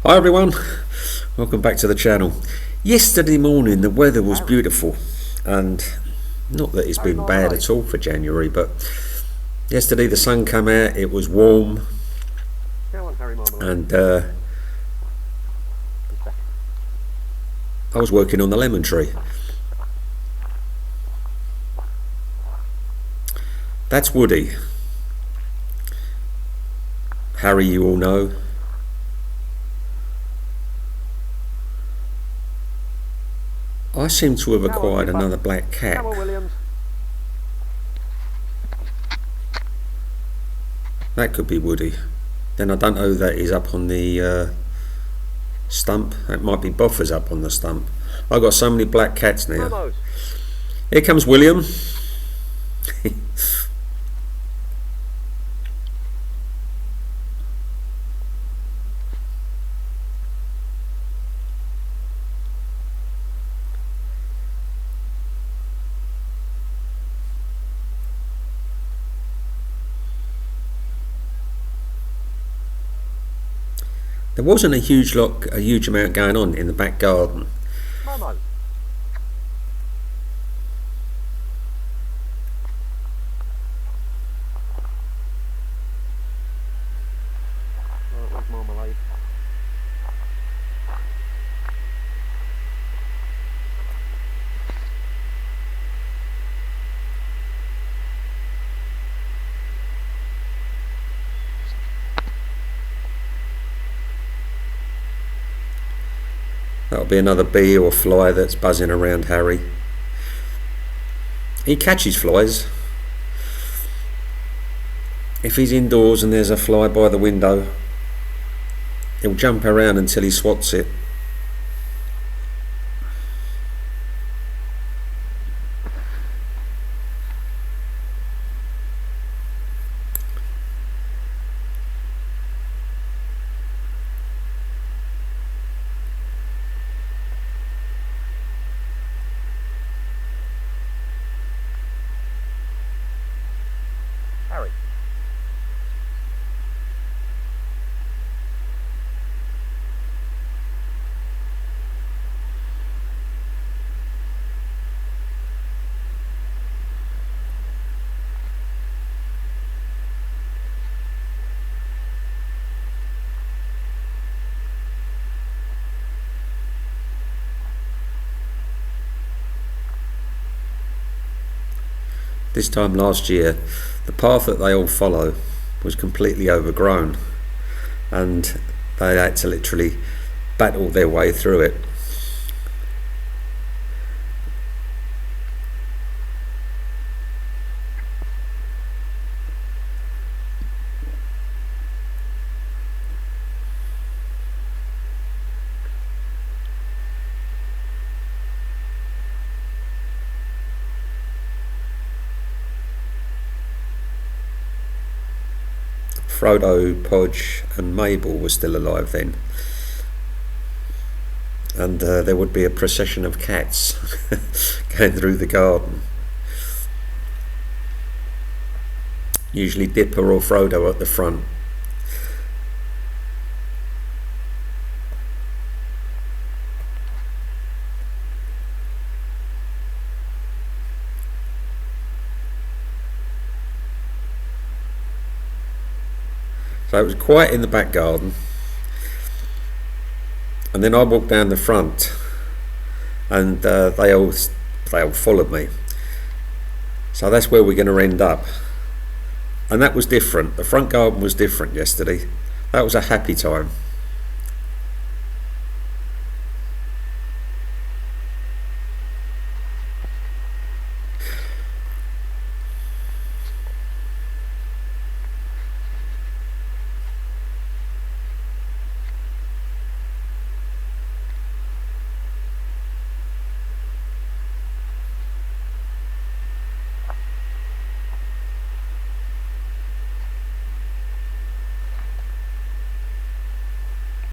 Hi everyone, welcome back to the channel. Yesterday morning the weather was beautiful, and not that it's been bad at all for January, but yesterday the sun came out, it was warm, and I was working on the lemon tree. That's Woody. Harry, you all know. I seem to have acquired another black cat. That could be Woody. Then I don't know that he's up on the stump. That might be Buffer's up on the stump. I've got so many black cats now. Here comes William. There wasn't a huge amount going on in the back garden. Momo. Where's Marmalade? That'll be another bee or fly that's buzzing around Harry. He catches flies. If he's indoors and there's a fly by the window, he'll jump around until he swats it. Harry. This time last year, the path that they all follow was completely overgrown, and they had to literally battle their way through it. Frodo, Podge and Mabel were still alive then, and there would be a procession of cats going through the garden. Usually Dipper or Frodo at the front. So it was quiet in the back garden, and then I walked down the front, and they all followed me. So that's where we're going to end up, and that was different. The front garden was different yesterday. That was a happy time.